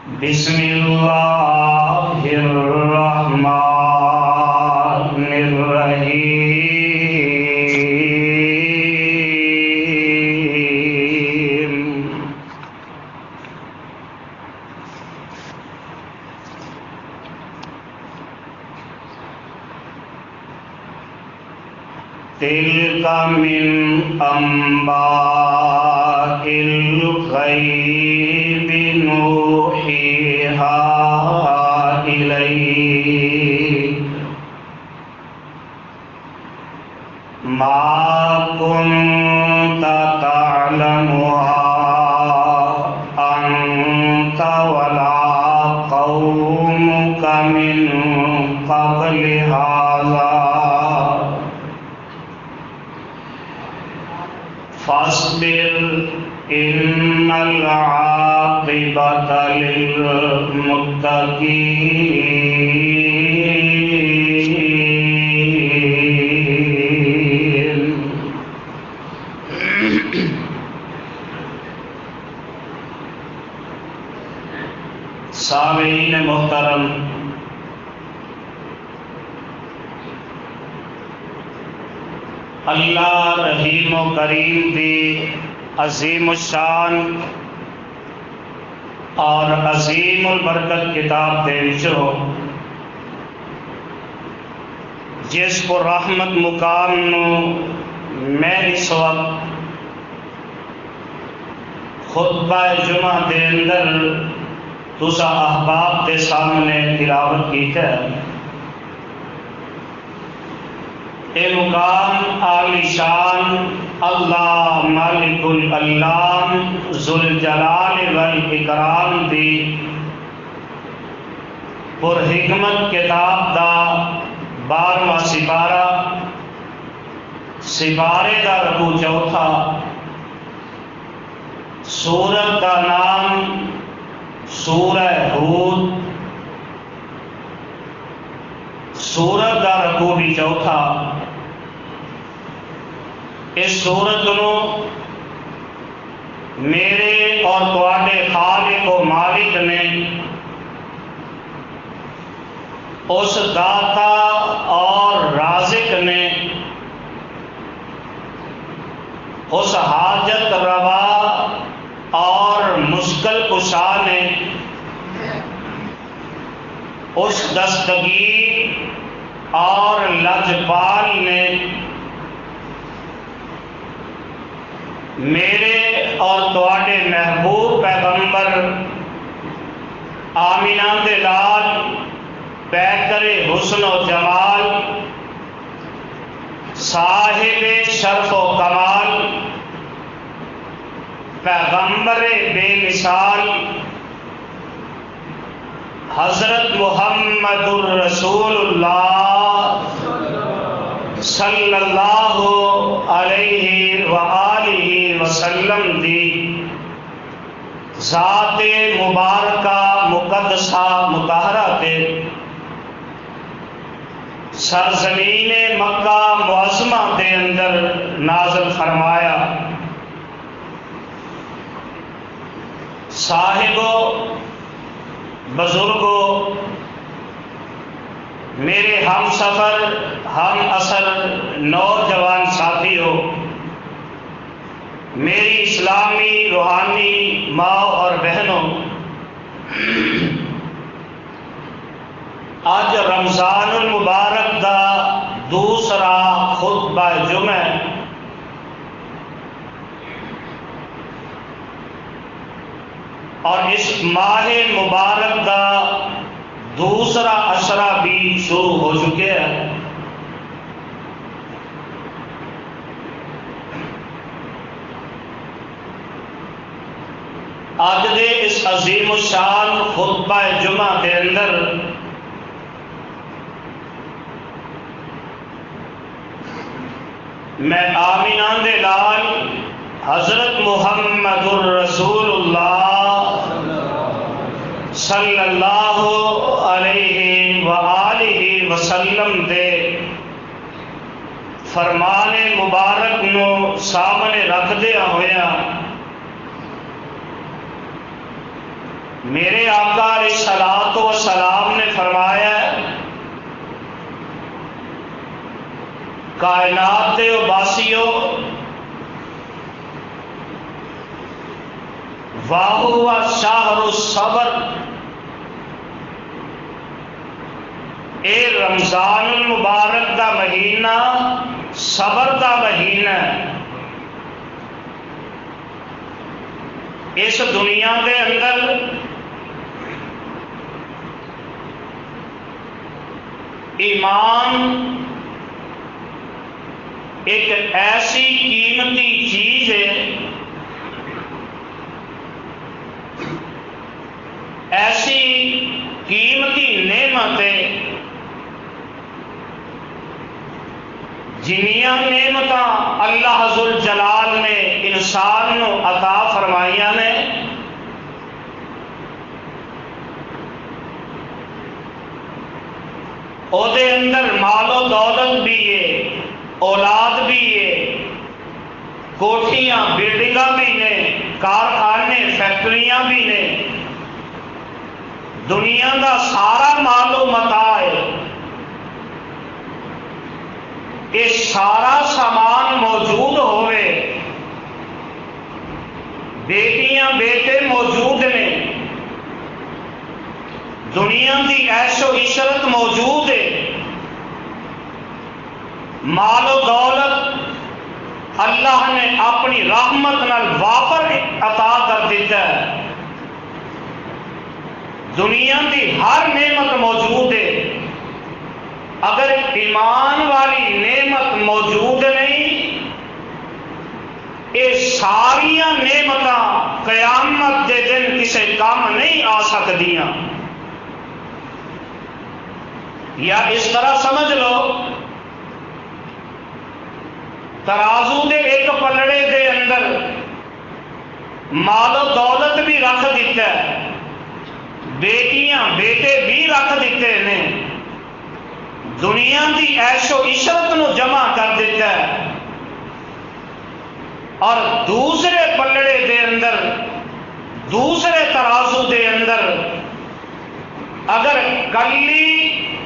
بسم اللہ الرحمن الرحیم تلک من انباء الغیب نوحیہا الیک ما کنت تعلمها انت ولا قومك من قبل هذا فاصبر ان العاقبۃ للمتقین۔ سامعین محترم، اللہ رحیم و کریم دی عظیم الشان اور عظیم البرکت کتاب دے وچوں جس کو رحمت مقام نو میں اس وقت خطبہ جمعہ دے اندر تسا احباب کے سامنے تلاوت کی ہے۔ اے مقام عالی شان اللہ مالک الالام ذوالجلال والاکرام دی پر حکمت کتاب دا 12واں سپارے دا رکوع چوتھا، سورت کا نام سورہ ہود، سورت دا رکوع بھی چوتھا۔ اس سورت نو میرے اور تواڈے خالق و مالک نے اس داتا اور رازق نے اس حاجت روا اور مشکل کشا نے اس دستگیر اور لجپال نے میرے اور تواڈے محبوب پیغمبر آمینہ دے لال پیکر حسن و جمال صاحب شرف و کمال پیغمبر بے مثال حضرت محمد الرسول اللہ صلی اللہ علیہ وآلہ وسلم دی ذات مبارکہ مقدسہ مطہرہ تے سرزمین مکہ معظمہ دے اندر نازل فرمایا۔ صاحبو، بزرگوں، میرے ہم سفر ہم اثر نوجوان ساتھیوں، میری اسلامی روحانی ماں اور بہنوں، آج رمضان المبارک دا دوسرا خطبہ جمعہ اور اس ماہ مبارک دا دوسرا عشرہ بھی شروع ہو چکے ہیں۔ آج دے اس عظیم الشان خطبہ جمعہ کے اندر میں آمینہ دے لال حضرت محمد الرسول اللہ صلی اللہ علیہ وآلہ وسلم دے فرمان مبارک نو سامنے رکھ دیا ہویا میرے آقا علیہ الصلوۃ والسلام نے فرمایا ہے کائنات دے باسیو واہو شہر الصبر، اے رمضان المبارک دا مہینہ صبر دا مہینہ ہے۔ اس دنیا دے اندر ایمان ایک ایسی قیمتی چیز ہے، ایسی قیمتی نعمت ہے، جنیاں نعمت اللہ ذوالجلال نے انسان نو عطا فرمائیاں نے، او دے اندر مال و دولت بھی ہے، اولاد بھی ہے، کوٹھیاں بلڈنگاں بھی نے، کارخانے فیکٹریاں بھی نے، دنیا دا سارا مال و متاع ہے، یہ سارا سامان موجود ہوئے، بیٹیاں بیٹے موجود نے، دنیا کی عیش و عشرت موجود ہے، مال و دولت اللہ نے اپنی رحمت نال وافر عطا کر دیتا ہے، دنیا کی ہر نعمت موجود ہے، اگر ایمان والی نعمت موجود نہیں، یہ ساریاں نعمت قیامت کے دن کسی کام نہیں آ سکدیاں۔ یا اس طرح سمجھ لو ترازو دے ایک پلڑے دے اندر مال و دولت بھی رکھ دیتا ہے، بیٹیاں بیٹے بھی رکھ دیتے ہیں، دنیا کی عیش و عشرت نو جمع کر دیتا ہے، اور دوسرے پلڑے دے اندر دوسرے ترازو دے اندر اگر کلی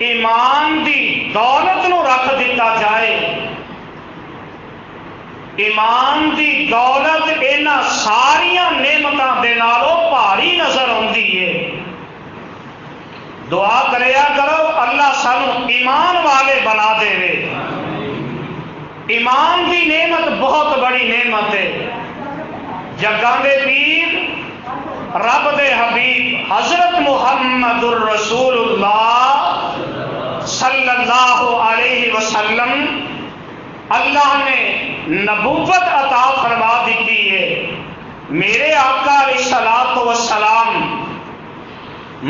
ایمان دی دولت نو رکھ دیتا جائے، ایمان دی دولت اینا ساریاں نعمتاں دے نالوں بھاری نظر آتی ہے۔ دعا کریا کرو اللہ سانو ایمان والے بنا دے وے۔ ایمان دی نعمت بہت بڑی نعمت ہے۔ جگاں دے پیر رب دے حبیب حضرت محمد الرسول اللہ صلی اللہ علیہ وسلم اللہ نے نبوت عطا فرما دیتی ہے۔ میرے آقا علیہ الصلوۃ والسلام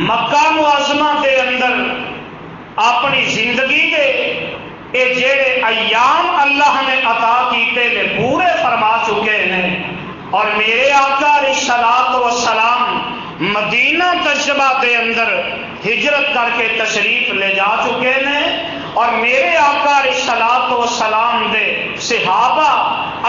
مکہ معظمہ کے اندر اپنی زندگی کے یہ جڑے ایام اللہ نے عطا کیتے نے پورے فرما چکے ہیں، اور میرے آقا علیہ الصلوۃ والسلام مدینہ طیبہ کے اندر ہجرت کر کے تشریف لے جا چکے ہیں، اور میرے آقا علیہ الصلوۃ والسلام دے صحابہ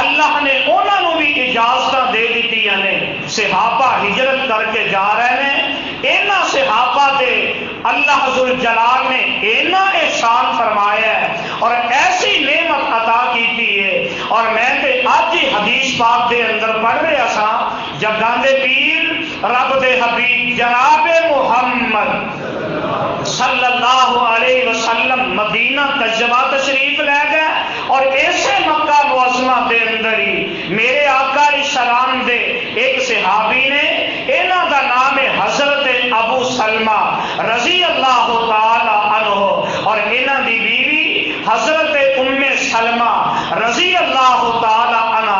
اللہ نے انہوں بھی اجازت دے دیتی ہیں، صحابہ ہجرت کر کے جا رہے ہیں۔ اینا صحابہ دے اللہ ذوالجلال نے اینا احسان فرمایا ہے اور ایسی نعمت عطا کی ہے، اور میں تے آج ہی حدیث پاک دے اندر پڑھ رہا سا، جگاں دے پیر رب دے حبیب جناب محمد صلی اللہ علیہ وسلم مدینہ طیبہ تشریف لے گئے، اور ایسے مکہ معظمہ دے اندر ہی میرے آقا علیہ السلام دے ایک صحابی نے، انہاں دا نام ہے حضرت ابو سلمہ رضی اللہ تعالی عنہ، اور انہاں دی بیوی حضرت ام سلمہ رضی اللہ تعالی عنہ،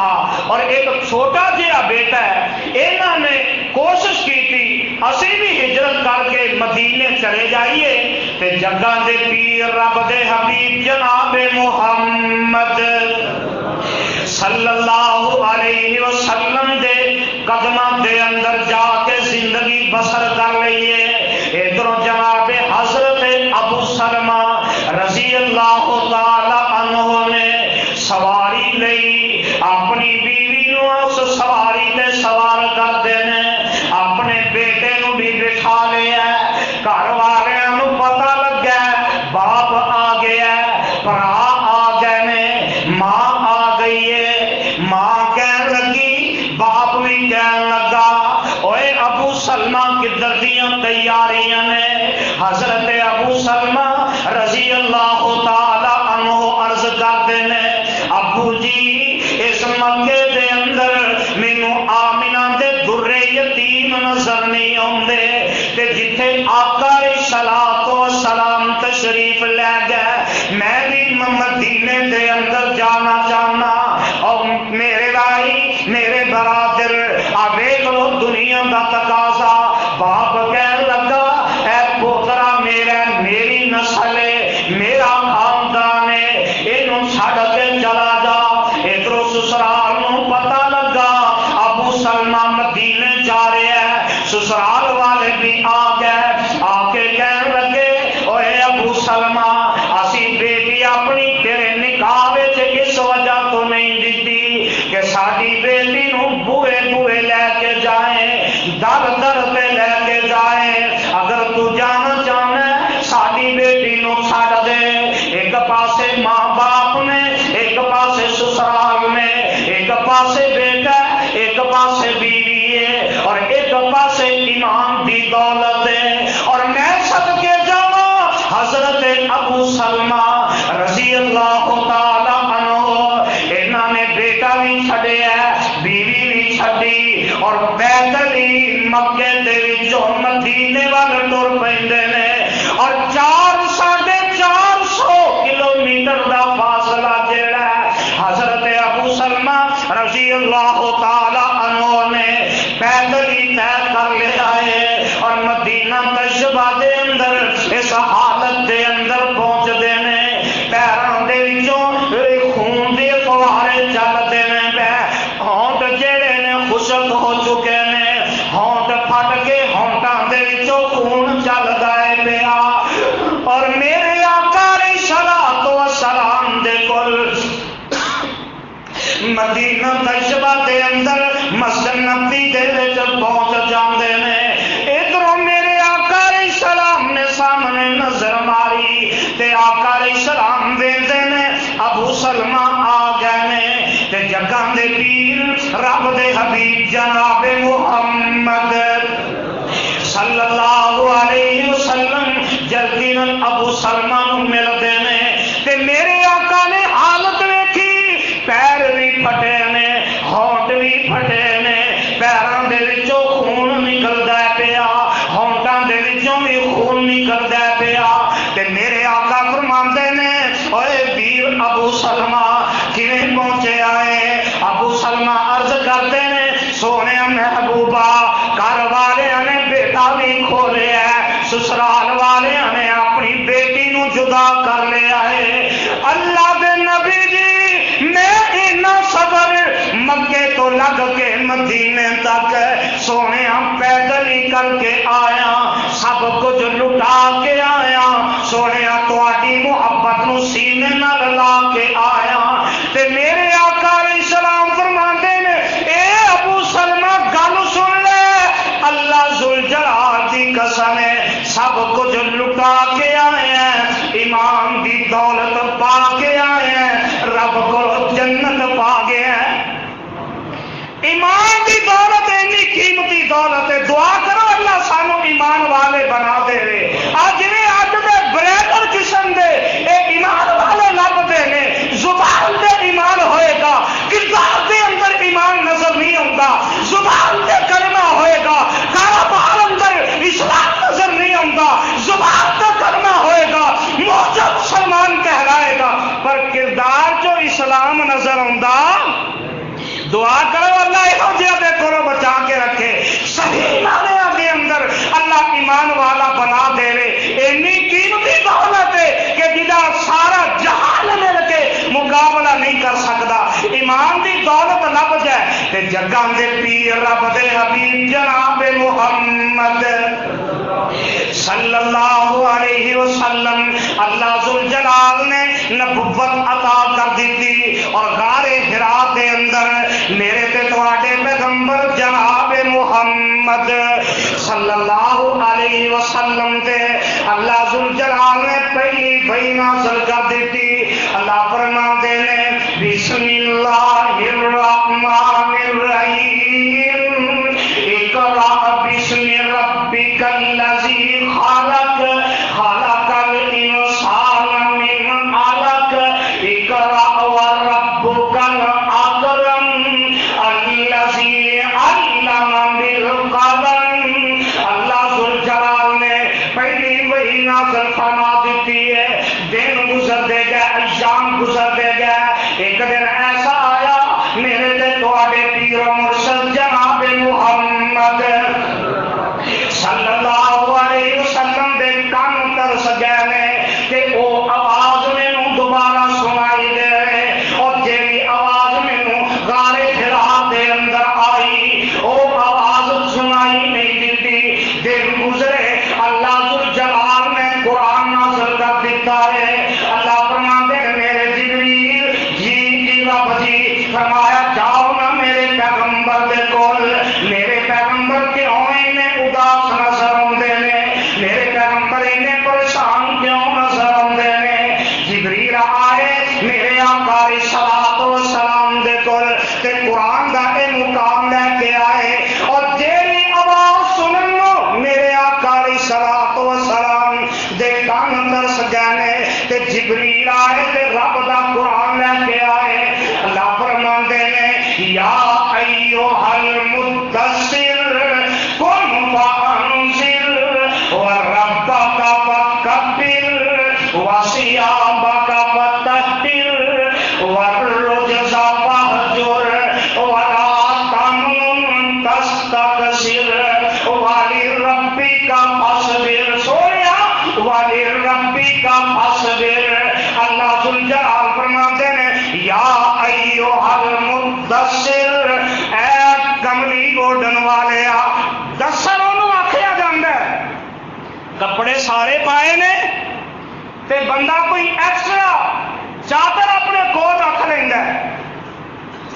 اور ایک چھوٹا جہا بیٹا ہے۔ انہاں نے کوشش کی تھی اسی بھی ہجرت کر کے مدینے چلے جائیے، تے جگاں دے پیر رب دے حبیب جناب محمد صلی اللہ علیہ وسلم دے قدماں دے اندر جا کے زندگی بسر کر لئیے۔ ادھر جناب حضرت ابو سلمہ رضی اللہ تعالی عنہ نے سواری لئی، اپنی بیوی نو اس سواری تے سوار کر دینے، اپنے بیٹے نو بھی کہنے لگا اوے ابو سلمہ کدھر دیاں تیاریاں نے؟ حضرت ابو سلمہ رضی اللہ تعالی عنہ عرض کرتے ہیں ابو جی اس مکے دے اندر مینوں آمنہ دے درے یتیم نظر نہیں آندے تے جتھے آقا صلاۃ و سلام تشریف لے گئے میں بھی مدینے دے اندر جانا چاہنا اور میرے بھائی میرے برادر دیکھ لو دنیا دا تقاضا باپ کہنے لگا اے پوترا میری نسل ہے میرا خاندان ہے اینوں چھڈ کے چلا جا ادھروں سسرال نوں پتہ لگا ابو سلمہ مدینے جا رہے ہیں سسرال والے بھی آ گئے آ کے کہنے لگے اوے ابو سلمہ اسی بیٹی اپنی تیرے نکاح وچ اس وجہ تو نہیں دیتی کہ ساری بیٹی نوں بوئے بوئے لے کے جائیں در در پہ لے کے جائیں اگر تو جانا چاہنا ساری بیٹی نوں چھڈ دے ایک پاسے ماں باپ نے ایک پاسے سسرال میں ایک پاسے بیٹا ایک پاسے بیوی ہے اور ایک پاسے ایمان دی دولت ہے اور میں صدقے جاواں حضرت ابو سلمہ رضی اللہ تعالی عنہ انہاں نے بیٹا بھی چھڈیا بیوی بھی چھڈی اور پیدل مکے دے وچوں مدینے وال ٹر پیندے نے اور 400 کلومیٹر دا فاصلہ جیڑا ہے حضرت ابو سلمہ رضی اللہ تعالی عنہ نے پیدل ہی طے کر لیا ہے اور مدینہ طیبہ دے اندر اس حالت دے اندر پہنچدے نے پیراں دے وچوں خون دے فوارے چلدے نے ہونٹ جڑے نے خشک ہو چکے نے ہونٹ پھٹ کے ہونٹاں دے وچوں خون چلدا ہے پیا اور میرے آقا علیہ الصلوۃ والسلام دے کول مدینہ طیبہ دے اندر مسجد نبوی دے وچ پہنچ جاندے نے ادھروں میرے آقا علیہ السلام نے سامنے نظر ماری تے آقا علیہ السلام ویندے نے ابو سلمہ آ گئے نے تے جگاں دے پیر رب دے حبیب جناب محمد صلی اللہ علیہ وسلم جلدی نال ابو سلمہ نوں ملدے نے تے میرے آقا نے حالت ویکھی پیر بھی پھٹے نے ہونٹ بھی پھٹے نے پیراں دے وچوں خون نکلدا پیا ہونٹاں دے وچوں بھی خون نکلدا پیا تے میرے آقا فرماندے نے اوے ویر ابو سلمہ کیویں پہنچے آئے ابو سلمہ عرض کرتے نے سونے محبوبہ گھر والے نے بیٹا بھی کھولیا ہے سسرال والے نے اپنی بیٹی نو جدا کر لیا ہے اللہ دے نبی جی میں اتنا صبر مکے تو لگ کے مدینے تک سونے پیدل ہی کر کے آیا سب کچھ لٹا کے آیا سونے تہاڈی محبت نو سینے نال لا کے آیا تے میرے آقا علیہ السلام فرماندے نے اے ابو سلمہ گل سن لے اللہ ذوالجلال دی قسم ہے سب کچھ لٹا کے آئے ہیں ایمان دی دولت پا کے آئے ہیں رب کو جنت پا گئے ہیں ایمان دی دولت اتنی قیمتی دولت ہے دعا کرو اللہ سانو ایمان والے بنا دے اج نے اج دے بریڈر قسم دے اے ایمان والے لبدے نے زبان دے ایمان ہوئے گا کردار دے اندر ایمان نظر نہیں آتا زبان دے کلمہ ہوئے گا کاروبار اندر اسلام نظر نہیں آتا زبان دے کلمہ ہوئے گا موجب مسلمان کہلائے گا پر کردار جو اسلام نظر آتا دعا کرو اللہ یہو جہاں دے کرو بچا کے رکھے صحیح معنی کے اندر اللہ ایمان والا بنا دے رہے اینی قیمتی دولت ہے کہ جدا سارا جہان مل کے مقابلہ نہیں کر سکتا ایمان دی دولت لب جائے تے جگاں دے پیر رب دے حبیب جناب محمد صلی اللہ علیہ وسلم اللہ ذوالجلال نے نبوت عطا کر دیتی اور غار حرا دے اندر میرے تے تواڈے پیغمبر جناب محمد صلی اللہ علیہ وسلم تے اللہ ذوالجلال نے پہلی وحی نازل کر دیتی اللہ فرماندے نے بسم اللہ الرحمن الرحیم ربی کا فاصبر سونیا والی ربی کا فاصبر اللہ ذوالجلال فرماتے ہیں یا ایھا المدثر اے کملی اوڑھن والیا دسر انہوں آکھیا جاندا ہے کپڑے سارے پائے نے تے بندہ کوئی ایکسٹرا چادر اپنے کول رکھ لیندا ہے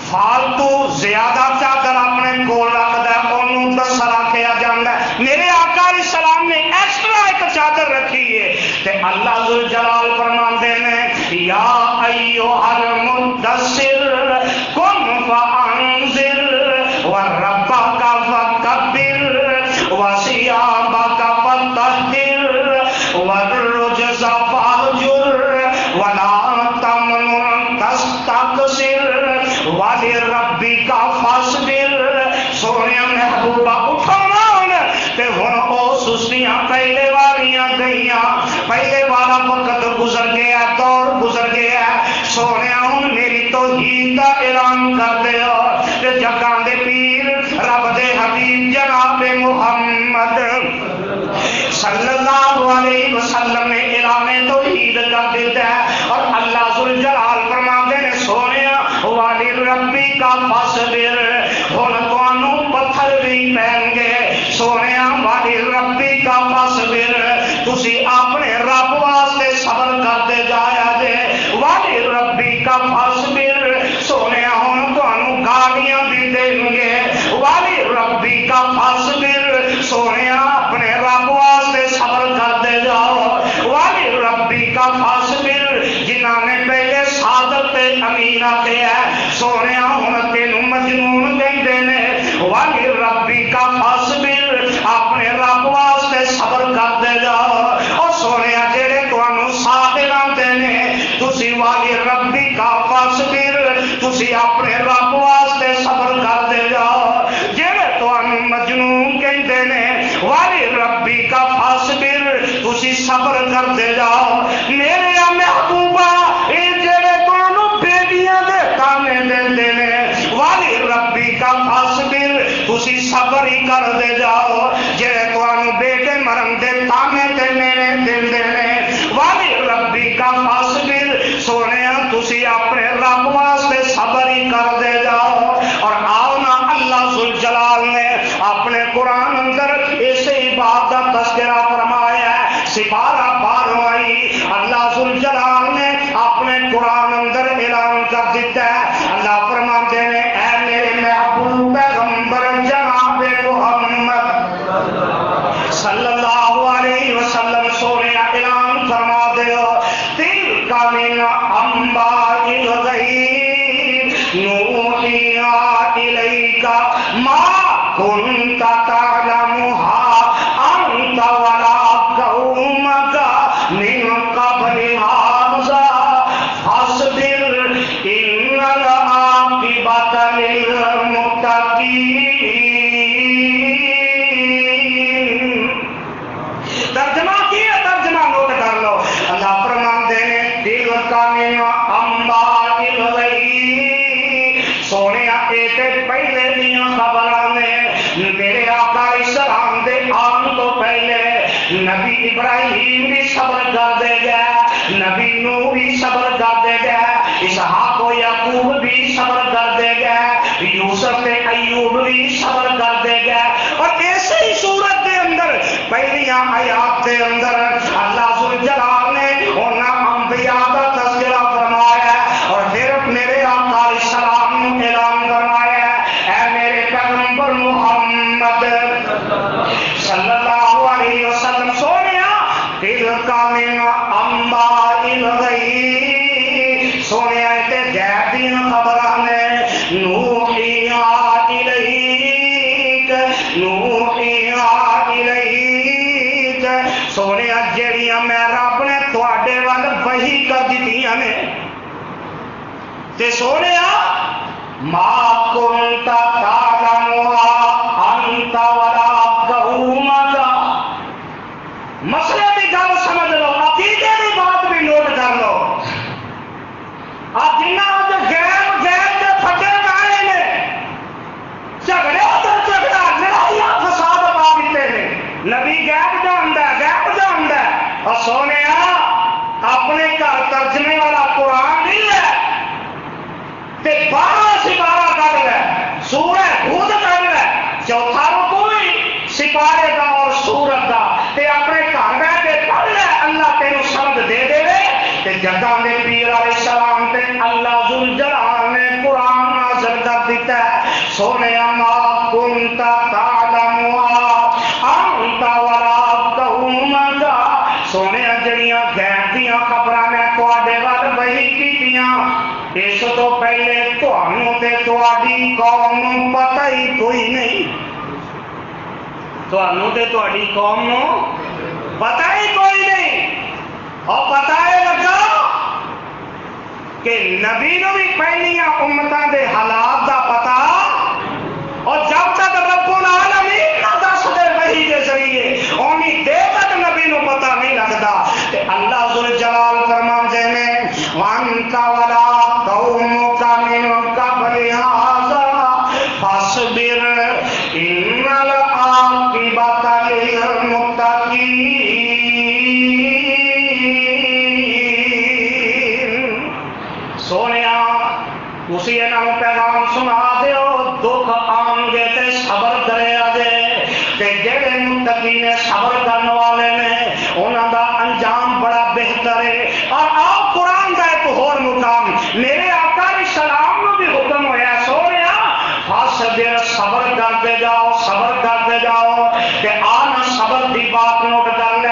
فالتو زیادہ چادر اپنے کول رکھدا ہے انہوں دسر آکھیا جاندا ہے میرے آقا علیہ السلام نے ایکسٹرا ایک چادر رکھی ہے تے اللہ ذوالجلال فرماندے نے یا ایھا المدثر قم فانذر وربک فکبر وثیابک فطہر والرجز فاہجر ولا تمنن تستکثر ولربک فاصبر سونے محبوبہ اٹھانا تے ہن او سستیاں پہلے والیاں گئیاں پہلے والا وقت گزر گیا دور گزر گیا سونے ہن میری توحید دا اعلان کر دیو تے جگاں دے پیر رب دے حبیب جناب محمد صلی اللہ علیہ وسلم نے اعلان توحید کر دیتا ہے اور اللہ ذوالجلال فرماتے ہیں سونیا والی ربی کا فاصبر ہن تانوں پتھر بھی پین گے سونیا والی ربی کا فاصبر تسی اپنے رب واسطے صبر کرتے جایا جے والی ربی کا فاصبر سونیا ہن تانوں گالیاں بھی دیں گے والی ربی کا فاصبر سونیا اپنے رب واسطے صبر کرتے جاؤ والی ربی کا فاصبر جنہاں نے پہلے صادق تے امین آتے ہیں سونیا ہن تینوں مجنون کہندے نے والی ربی کا فاصبر اپنے رب واسطے صبر کرتے جاؤ اور سونیا جڑے تانوں ساحل آتے نے تسی والی ربی کا فاصبر تسی اپنے رب واسطے صبر کرتے جاؤ جڑے تانوں مجنون کہندے نے والی ربی کا فاصبر تسی صبر کرتے جاؤ میرے محبوبہ اے جڑے تانوں بیٹیاں دے تانے دیندے نے والی ربی کا فاصبر تسی صبر ہی کرتے جاؤ جڑے تانوں بیٹے مرن دے تانے تے میرے دیندے نے والی ربی کا فاصبر سونیا تسی اپنے رب واسطے صبر ہی کرتے جاؤ اور آؤ نا اللہ ذوالجلال نے اپنے قرآن اندر اسے بات کا تذکرہ فرمایا ہے سپارہ 12 اللہ ذوالجلال نے اپنے قرآن اندر اعلان کر دیتا ہے اللہ فرماتے ہیں اے میرے محبوب پیغمبر جناب محمد صلی اللہ علیہ وسلم سونے اعلان فرما دیو تلک من انباء الغیب نوحیها الیک ما كنت تعلمها انت ولا قومك من قبل هذا فاصبر ان العاقبة للمتقين ترجمہ کیا ترجمہ نوٹ کر لو اللہ فرماتے ہیں دل کا من انباء الغیب سونے ایک پہلے دیاں خبراں نے میرے آقا اسلام دے آن تو پہلے نبی ابراہیم بھی صبر کر دے گا نبی نوح بھی صبر کر دے گا اسحاق و یعقوب بھی صبر کر دے گا یوسف تے ایوب بھی صبر کر دے گا اور ایسے ہی صورت دے اندر پہلیاں آیات دے اندر اللہ ذوالجلال نے انہاں انبیاء کا تذکرہ فرمایا اور پھر میرے آقا علیہ السلام نے اعلان فرمایا اے میرے پیغمبر محمد صلی اللہ علیہ وسلم سونیا دل کا من انباء الغیب سونیا تے غیب دی خبراں نے نوحیها الیک نوحیها الیک سونیا جڑیاں میں رب نے تواڈے ول وحی کر دتیاں نے تے سونیا ما کنت تعلمها انت ولا قومك مسئلے کی گل سمجھ لو عقیدے کی بات بھی نوٹ کر لو جنہ غیب غیب کے پھٹے پائے نے جھگڑے تو جھگڑا لڑائیاں فساد پا دیتے ہیں نبی جگہ میں پیر علیہ السلام تے اللہ ذوالجلال نے قرآن نازل کر دیتا ہے سونے ما کنت تعلمها انت ولا قومك سونے جڑیاں غیب دیاں خبراں نے تواڈے ول وحی کیتیاں اس تو پہلے تانوں تے تواڈی قوم نوں پتہ ہی کوئی نہیں تانوں تے تواڈی قوم نوں پتہ ہی کوئی نہیں اور پتہ ہے لگا کہ نبی نو بھی پہلیاں امتاں دے حالات دا پتہ اور جب تک رب العالمین نہ دس دے وحی دے ذریعے اونی دیر تک نبی نو پتہ نہیں لگتا کہ اللہ ذوالجلال فرماندے نے وانت ولا قومک من قبل هذا فاصبر ان العاقبۃ للمتقین سونے اسی انہوں پیغام سنا دیو دکھ آن گے تے صبر کرے آجے تے جڑے متقی نے صبر کرنے والے نے انہوں دا انجام بڑا بہتر ہے اور آپ قرآن دا ایک اور مقام میرے آقا علیہ السلام نے بھی حکم ہویا سویا فاصبر صبر کرتے جاؤ کہ آنا صبر دی بات نوٹ کر لے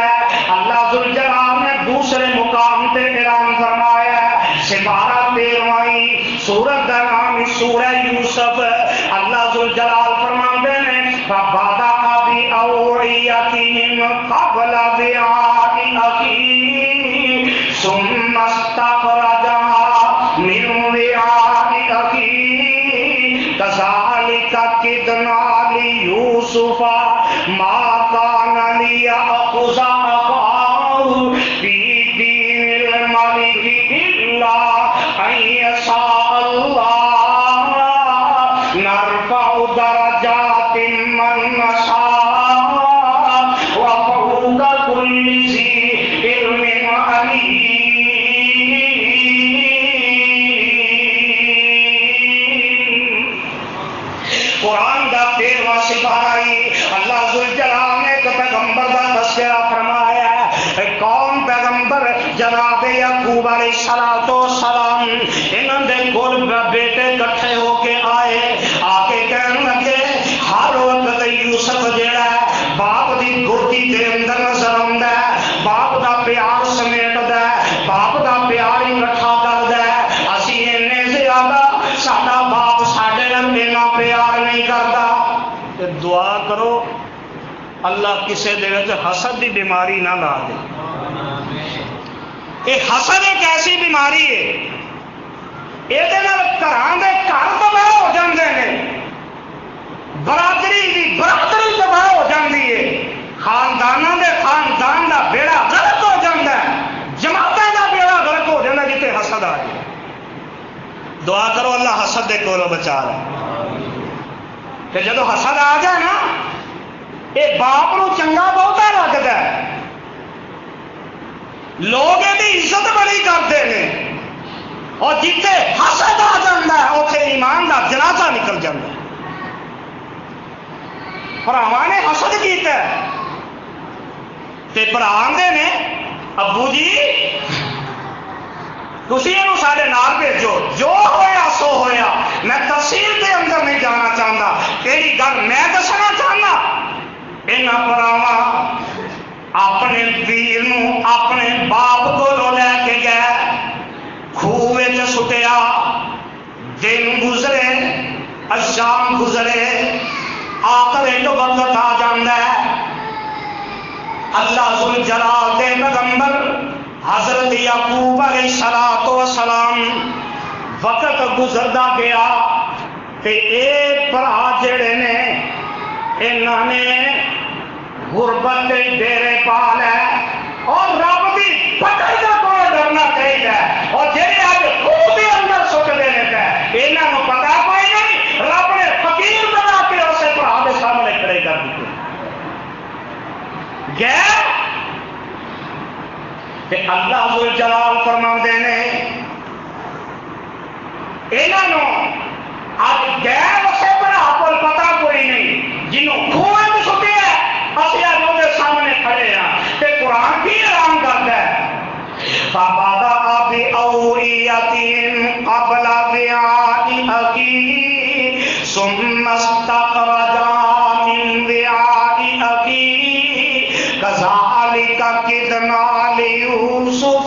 اللہ ذوالجلال نے دوسرے مقام تے اعلان فرمایا سپارہ 13 سورت کا نام سورہ یوسف اللہ ذوالجلال فرماندے نے فبدا بأوعيتهم قبل ضياء أخيه ثم استخرجها من ضياء أخيه كذلك كدنا ليوسف ما كان ليأخذ أخاه في دين الملك إلا أن يشاء الله نرفع درجات من نشاء وفوق كل ذي علم عليم قرآن دا 13واں سپارہ اللہ ذوالجلال نے ایک پیغمبر دا تذکرہ فرمایا ہے کون پیغمبر جناب یعقوب علیہ السلام انہوں نے کول بیٹے کٹھے ہو کے آئے آ کے کہنے لگے ہر وقت یوسف جیڑا ہے باپ دی گوتی دے اندر نظر آندا ہے باپ دا پیار سمیٹدا ہے باپ دا پیار ہی اکٹھا کردا ہے اسی اینے زیادہ ساڈا باپ ساڈے نال اینا پیار نہیں کردا تے دعا کرو اللہ کسے دے وچ حسد دی بیماری نہ لا دے یہ حسد ایک ایسی بیماری ہے یہ گھراں دے گھر تباہ ہو جاندے نے برادری دی برادری تباہ ہو جاندی ہے خانداناں دے خاندان دا بیڑا غلط ہو جاندا ہے جماعتاں دا بیڑا غلط ہو جاندا جتے حسد آ جائے دعا کرو اللہ حسد دے کولوں بچا لے کہ جدو حسد آ جائے نا یہ باپ نو چنگا بہتا لگتا ہے لوگ یہ عزت بڑی کرتے ہیں اور جتنے حسد آ جاتا ہے اتنے ایمان کا جنازہ نکل جاتا ہے بھراواں نے حسد کیتا ہے تے بھرا آندے نے ابو جی تسی یہ سارے نال بھیجو جو ہویا سو ہویا میں تفصیل کے اندر نہیں جانا چاہتا تیری گل میں دسنا چاہنا یہاں بھراواں اپنے ویر نو اپنے باپ کو لے کے گئے خوہ سٹیا دن گزرے ایام گزرے آخر جو وقت آ جاندہ ہے اللہ ذوالجلال دے پیغمبر حضرت یعقوب علیہ السلام وقت گزردا گیا تے اے بھرا جڑے نے انہاں نے غربت دے ڈیرے پا لے اور رب دی پکڑ دا کوئی ڈرنا چاہیے اور جڑے اج خوہ دے اندر سٹدے نے تے انہاں نوں پتہ کوئی نہیں رب نے فقیر بنا کے اسے بھرا دے سامنے کھڑے کر دتے گئے کہ اللہ ذوالجلال فرماندے نے انہاں اج گئے اسے بھرا کو پتہ کوئی نہیں جنوں خوہ میں سٹیا اسی اج دے سامنے کھڑے ہاں تے قرآن کی اعلان کرتا ہے فبدأ بأوعيتهم قبل وعاء أخيه ثم استخرجها من وعاء أخيه كذلك كدنا ليوسف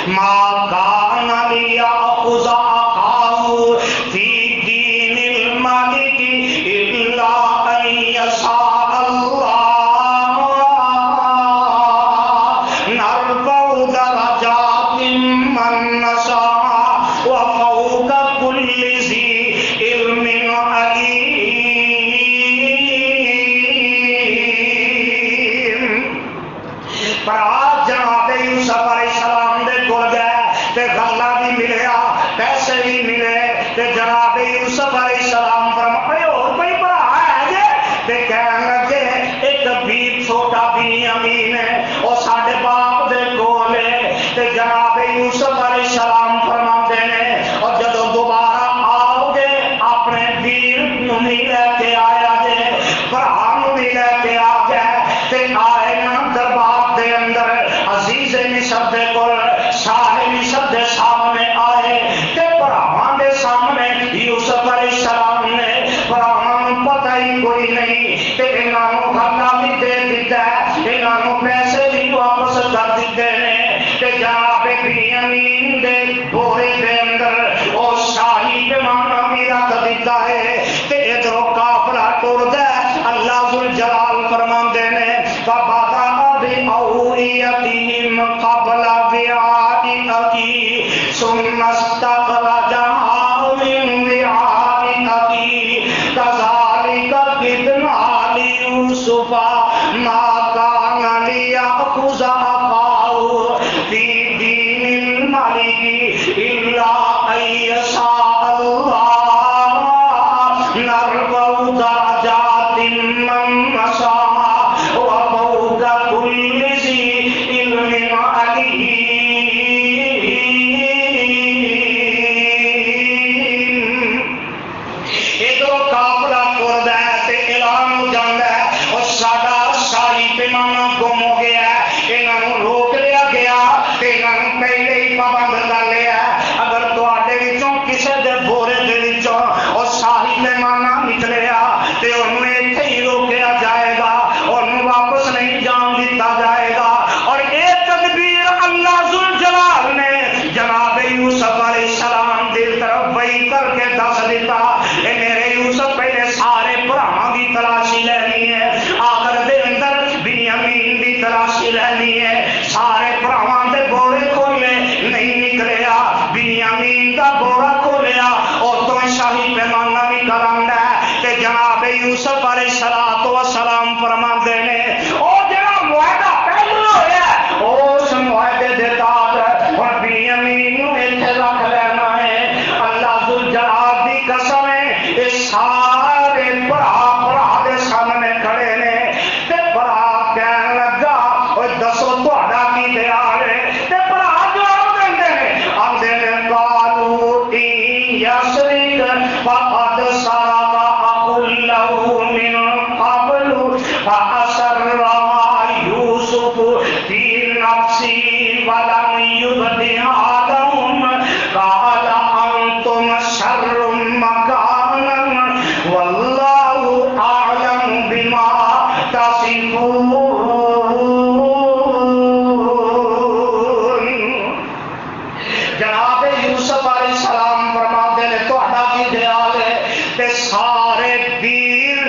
ما كان ليأخذ أخاه في دين الملك إلا أن يشاء الله نرفع درجات من نشاء وفوق كل ذي علم عليم. پر آج جناب یوسف علیہ السلام دے کول گئے تے غلہ بھی ملیا پیسے بھی ملے تے جناب یوسف علیہ السلام فرمایا اور کوئی بھرا ہے جے تے کہن لگے ایک بھی چھوٹا بنیامین ہے اور ساڈے باپ دے کول ہے تے جناب یوسف علیہ السلام فرماتے ہیں اور جدوں دوبارہ آؤ گے اپنے ویر نوں بھی لے کے آیا جے بھرا نوں بھی لے کے آ گئے تے آئے نا دربار دے اندر عزیز مصر دے کول شاہ مصر دے سامنے آئے تے بھراواں دے سامنے یوسف علیہ السلام نے بھراواں نوں پتہ ہی کوئی نہیں تے انہاں نوں غلہ بھی دے دتا ہے انہاں نوں پیسے بھی واپس کر دتے نے تے جناب بنیامین دے بورے دے اندر او شاہی پیمانہ بھی رکھ دتا ہے تے ادھر قافلہ ٹردا ہے اللہ ذوالجلال فرماندے نے فبدأ بأوعيتهم قبل وعاء أخيه ثم استخرجها من وعاء أخيه كذلك كدنا ليوسف ما كان ليأخذ أخاه في دين الملك إلا أن يشاء الله نرفع درجات من نشاء وفوق كل ذي علم عليم. ادھر قافلہ ٹردا ہے تے اعلان ہو جاندا ہے اور ساڈا شاہی پیمانہ گم ہو گیا ہے انہاں نوں روک لیا گیا تے انہاں نوں پہلے ہی پابند کر لیا اگر تواڈے وچوں کسے دے بورے دے وچوں اور شاہی پیمانہ نکلیا تے انہوں ایتھے ہی روکیا جائے گا انہوں واپس نہیں جان دیتا جائے گا. اور ایک تدبیر اللہ ذوالجلال نے جناب یوسف علیہ السلام دی طرف وہی کر کے دس دیتا اے میرے یوسف پہلے سارے بھراواں دی تلاشی لینی ہے آخر دے اندر بنیامین دی تلاشی لینی ہے سارے بھراواں دے بورے کھولے نہیں نکلیا بنیامین دا بورا کھولیا اور تو شاہی پیمانہ بھی کراندا ہے تے جناب یوسف علیہ السلام فرماندے نے او جڑا معاہدہ پہلو ہویا اس معاہدے دے تحت ہن بنیامین نوں ایتھے رکھ لینا ہے اللہ ذوالجلال دی قسم ہے یہ سارے بھرا دے سامنے کھڑے نے تے بھرا کہن لگا او دسو تہاڈا کی خیال ہے تے بھرا جواب دیندے نے آندے نے قالو یسرک فقد سرق اخ له من قبل فأسرها يوسف في نفسه ولم يبدها لهم قال أنتم شر مكانا والله أعلم بما تصفون. جناب یوسف علیہ السلام فرماتے ہیں تہاڈا کی خیال ہے تے سارے ویر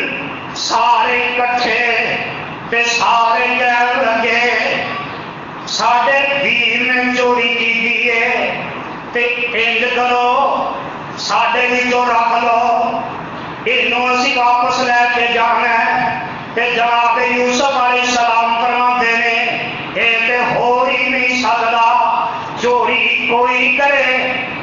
سارے کٹھے تے سارے کہن لگے ساڈے ویر نے چوری کی ہے تے انج کرو ساڈے وچوں رکھ لو اینوں اسی واپس لے کے جانا ہے تے جناب یوسف علیہ السلام فرماتے ہیں اے تے ہو ہی نہیں سکدا چوری کوئی کرے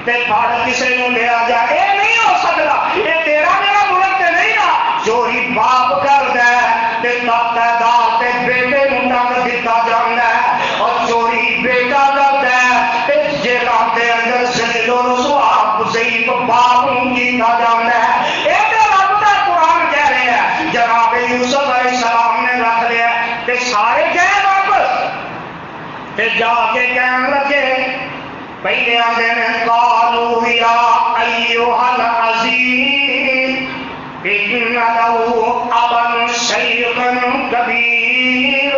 تے پھڑ کسے نوں لیا جائے اے نہیں ہو سکدا اے تیرا میرا ملک تے نہیں نا چوری باپ کردا ہے تے تابعدار تے بیٹے نوں ڈنگ دتا جاندا ہے اور چوری بیٹا کردا ہے تے جیلاں دے اندر ذلیل و رسوا ضعیف باپ نوں کیتا جاندا ہے اے تے رب دا قرآن کہہ رہا ہے جناب یوسف علیہ السلام نے رکھ لیا تے سارے گئے واپس تے جا کے کہن لگے پہلے آدھے نے قالوا یا ایھا العزیز ان لہو ابا شیخا کبیر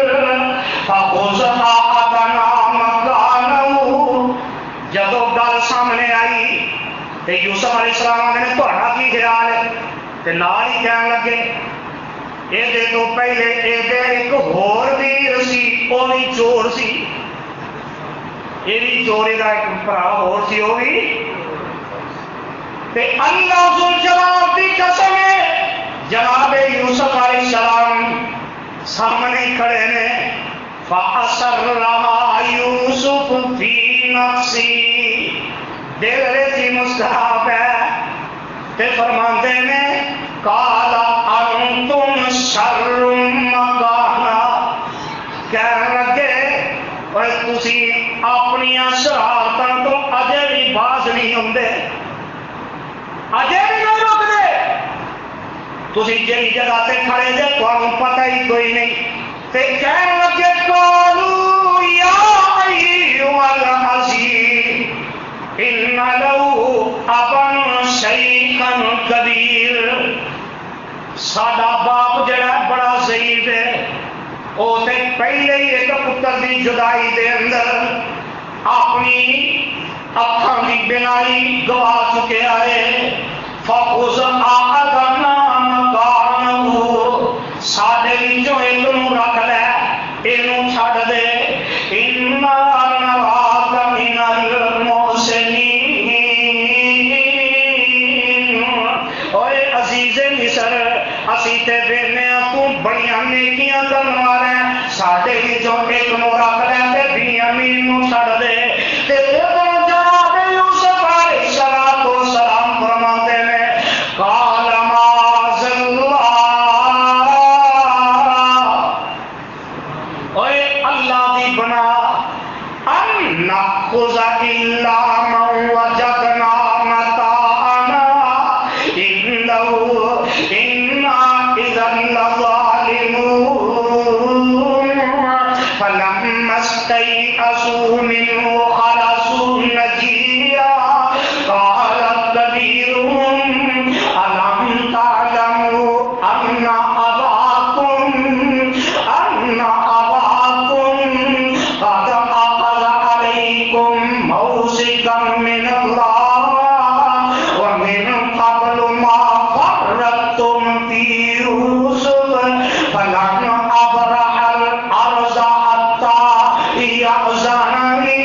فخذ احدنا مکانہ. جدو گل سامنے آئی تو یوسف علیہ السلام نے تہاڈا کی خیال ہے تے نال ہی کہن لگے یہ تو پہلے یہ ایک ہور ویر سی وہ بھی چور سی یہ بھی چوری کا ایک بھرا ہور سی وہ بھی تے اللہ ذل جلال کی قسم ہے جناب یوسف علیہ السلام سامنے کھڑے نے فَأَسَرَّهَا يُوسُفُ فِي نَفْسِهِ دل ریتی مسکرا پہ تے فرماندے نے قَالَ أَنْتُمْ شَرٌّ مَكَانًا کہنے لگے اور تسی اپنی شرارتاں تو اجے بھی باز نہیں ہوندے اجے بھی نہیں رک دے تسی جہی جگہ تے کھڑے جے تمہیں پتہ ہی کوئی نہیں تے کہنے لگے قالوا یا ایھا العزیز ان لہو ابا شیخا کبیر. ساڈا باپ جڑا بڑا ضعیف ہے وہ تے پہلے ہی ایک پتر دی جدائی دے اندر اپنی اکھاں دی بینائی گوا چکیا ہے. فخذ احدنا مکانہ ساڈے وچوں ایک نوں رکھ لے اینوں چھڈ دے انا نراک من المحسنین. اوے عزیز مصر اسی تے وینے تو بڑیاں نیکیاں کرن والا ساڈے وچوں ایک نوں رکھ لے تے بنیامین نوں چھڈ دے تے جناب یوسف علیہ السلام فرماتے ہیں قال معاذ اللہ اوے اللہ دی بنا ان ناخذ الا من وجدنا متاعنا انه انا اذا لظالمون. فلما استيئسوا منه خلصوا نجيا قال كبيرهم ألم تعلموا أن أباكم قد أخذ عليكم موثقا من الله ومن قبل ما فرطتم في يوسف فلن أبرح الأرض حتى يأذن لي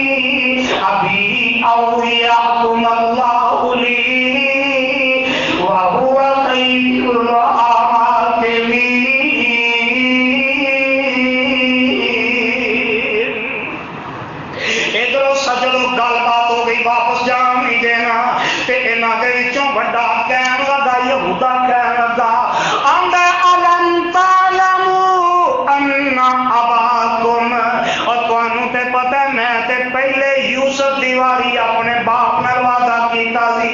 أبي أو يحكم الله لي وهو خير الحاكمين. ادھر سجدو گل بات ہو گئی واپس جان نہیں دینا تے انہاں دے وچوں بڑا کہن لگا یہودا کہن لگا آندا الم تعلموا ان اباکم اور تانوں تے پتہ ہے میں تے پہلے یوسف دی واری اپنے باپ نال وعدہ کیتا سی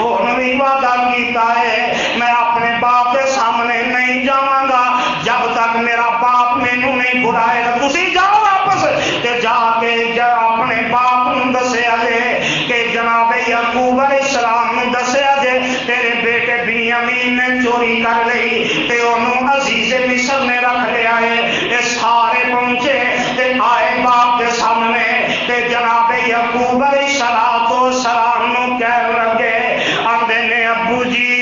ہن بھی وعدہ کیتا ہے میں اپنے باپ دے سامنے نہیں جاواں گا جب تک میرا باپ مینوں نہیں بلائے گا. تسی جاؤ واپس تے جا کے اپنے باپ نوں دسیا جے کہ جناب یعقوب علیہ السلام نوں دسیا جے تیرے بیٹے بنیامین نے چوری کر لئی تے اونوں عزیز مصر نے رکھ لیا ہے. اے سارے پہنچے تے آئے باپ کے سامنے تے جناب یعقوب علیہ السلام نوں کہن لگے آندے نے ابو جی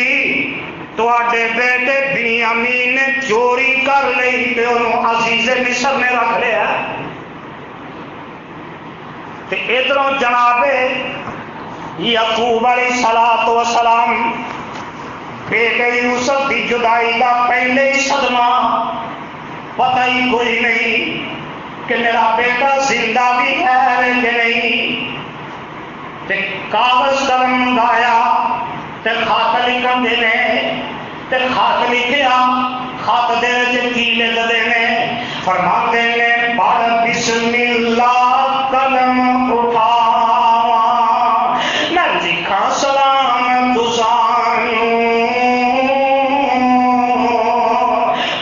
تواڈے بیٹے بنیامین نے چوری کر لئی تے اونوں عزیز مصر نے رکھ لیا. تے ادھروں جناب یعقوب علیہ السلام بیٹے یوسف کی جدائی کا پہلے ہی صدمہ پتہ ہی کوئی نہیں کہ میرا بیٹا زندہ بھی ہے کہ نہیں. تے کاغذ قلم منگایا تے خط لکھن دینے تے خط لکھیا خط دے وچ کی لکھدے نے فرماندے نے پڑھ بسم اللہ قلم اٹھاوا میں لکھاں سلام تسانوں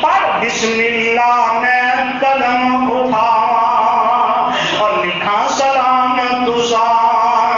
پڑھ بسم اللہ میں قلم اٹھاوا اور لکھاں سلام تسانوں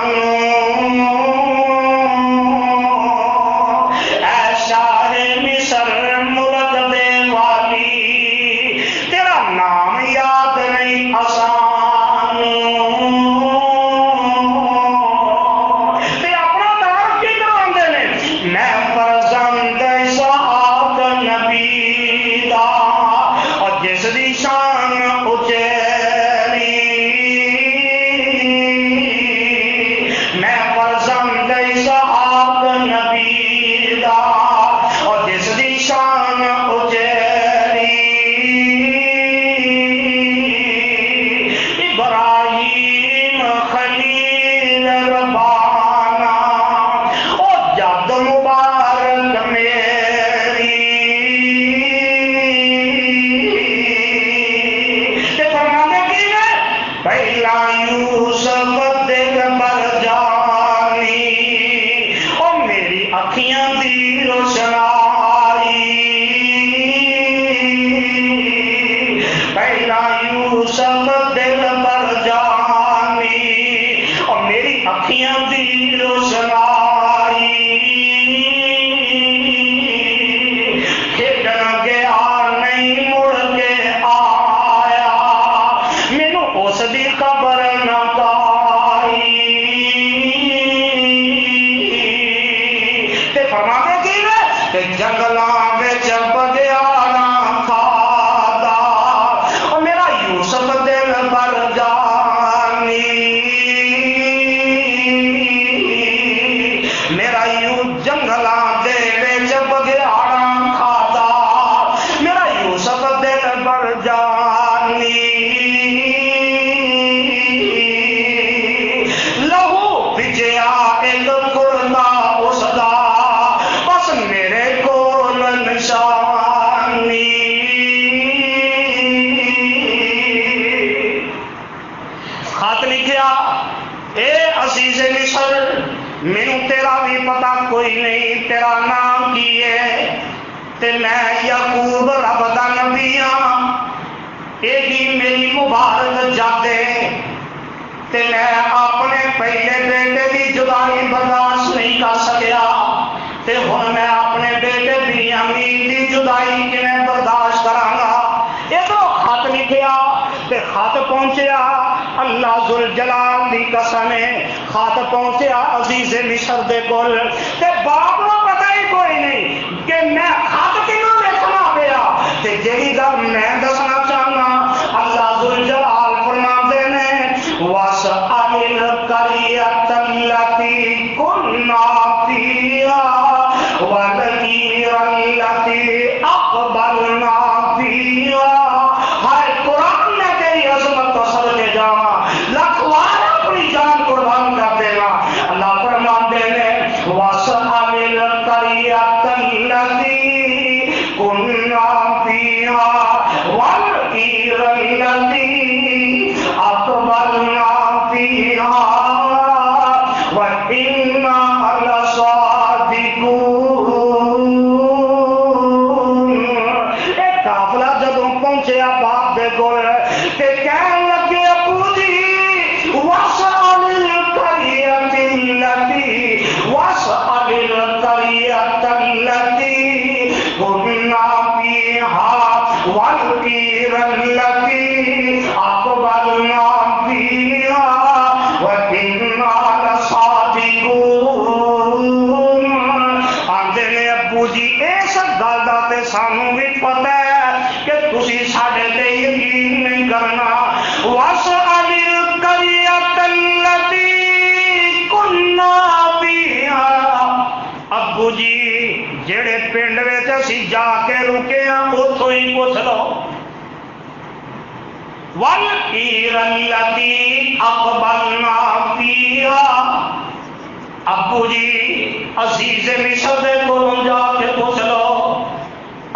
جس دی شان اچیری میں فرزند اسحاق نبی دا اور جس دی شان اچیری ابراہیم خلیل ربانا اور جد مبارک میری پہلا یوسف دل بر جانی اور میری اکھیاں دی روشنائی پہلا یوسف دل بر جانی اور میری اکھیاں دی روشنائی کھیڈن گیا نہیں مڑ کے آیا مینو اس دی خبر نہ پائی تے فرماتے کی نے تے جنگلاں وچ بگیاڑاں کھادا او میرا یوسف دل بر جانی میرا جنگلاں دے وچ بگیاڑاں کھادا میرا یوسف دل بر جانی لہو بھجیا ایک کرتا اس دا بس میرے کول نشانی خط لکھیا اے عزیز مصر مینوں تیرا بھی پتہ کوئی نہیں تیرا نام کی ہے تے میں یعقوب رب دا نبی ہاں ایڈی میری مبارک جاتے تے میں اپنے پہلے بیٹے کی جدائی برداشت نہیں کر سکیا تے ہن میں اپنے بیٹے بنیامین کی جدائی کیویں برداشت کراں گا ادھر خط لکھیا تے خط پہنچیا اللہ ذوالجلال دی قسم ہے خط پہنچیا عزیز مصر دے کول تے باپ نوں پتہ ہی کوئی نہیں کہ میں خط کینوں لکھنا پیا تے جیڑی گل میں دسنا چاہنا اللہ ذوالجلال فرماندے نے وَاسْأَلِ الْقَرْيَةَ الَّتِي كُنَّا فِيهَا وَالْعِيرَ الَّتِي أَقْبَلْنَا فِيهَا ہر قرآن میں تیری عظمت و سر کے جاواں لاکھ بار اپنی جان قربان کر دینا اللہ فرماندے نے وَاسْأَلِ الْقَرْيَةَ الَّتِي كُنَّا فِيهَا وَالْعِيرَ الَّتِي أَقْبَلْنَا فِيهَا وَإِنَّا لَصَادِقُونَ ایک قافلہ جدوں پہنچیا باپ دے کول تے کہن لگے ابو جی وَاسْأَلِ الْقَرْيَةَ الَّتِي كُنَّا فِيهَا وَالْعِيرَ الَّتِي أَقْبَلْنَا فِيهَا وَإِنَّا لَصَادِقُونَ آندے نے ابو جی اس گل دا تے سانوں بھی پتہ ہے کہ تسی ساڈے تے یقین نہیں کرنا وَاسْأَلِ الْقَرْيَةَ الَّتِي كُنَّا فِيهَا ابو جی جڑے پنڈ وچ اسی جا کے رکے ہاں اوتھوں ہی پوچھ لو وَالْعِيرَ الَّتِي أَقْبَلْنَا فِيهَا ابو جی عزیز مصر دے کولوں جا کے پوچھ لو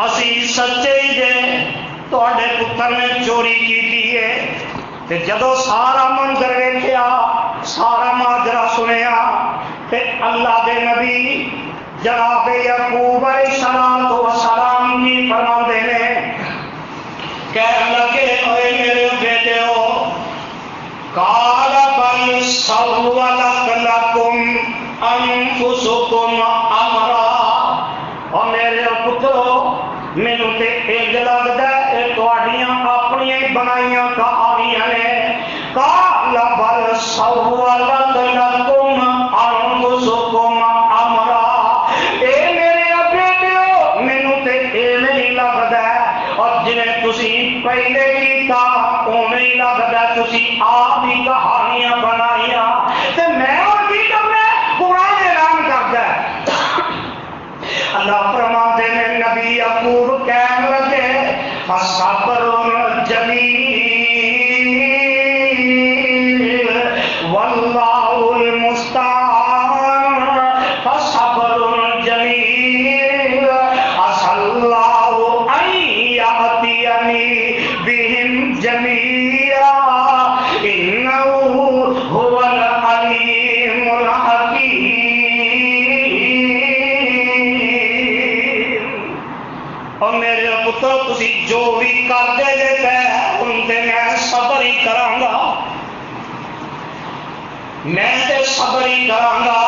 اسی سچے ہی جے تواڈے پتر نے چوری کیتی ہے تے جدوں سارا منظر ویکھیا سارا ماجرا سنیا تے اللہ دے نبی جناب یعقوب علیہ السلام کی فرماندے نے کہنے لگے اے میرے بیٹے ہو قال بل سولت لکم انفسکم امرا اور میرے پترو مینو تے انج لگدا ہے اے تواڈیاں اپنیاں بنائیاں کہانیاں نے قال بل سولت لکم انفسکم امرا اے میرے بیٹے مینو تے اے نہیں لگدا اور جنہیں تسی پہلے کیتا اوویں ہی لگدا تسی آپ ہی کہانیاں بنائیاں تے میں اور کی کرنا قرآن اعلان کردا ہے اللہ فرماتے ہیں نبی یعقوب کہنے لگے فصبر جمیل واللہ المستعان فصبر جمیل عسى الله ان يأتيني بهم جميعا انه هو العليم الحكيم اور میرے پتر تسی جو بھی کرتے جے ان تے میں صبر ہی کراں گا میں تے صبر ہی کراں گا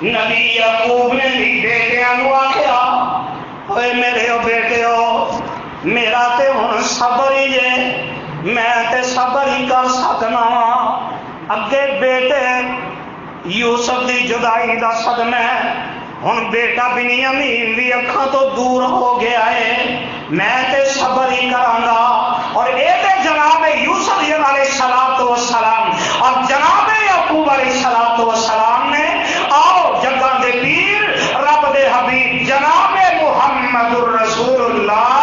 نبی یعقوب نے بھی بیٹیاں نو آکھیا اے میرے بیٹیو میرا تے ہن صبر ہی جے میں تے صبر ہی کر سکنا اگے بیٹے یوسف دی جدائی دا صدمہ ہن بیٹا بنیامین دی اکھاں تو دور ہو گیا ہے میں تے صبر ہی کراں گا اور اے تے جناب یوسف علیہ السلام اور جناب یعقوب علیہ السلام نے آؤ جگہ دے پیر رب دے حبیب جناب محمد الرسول اللہ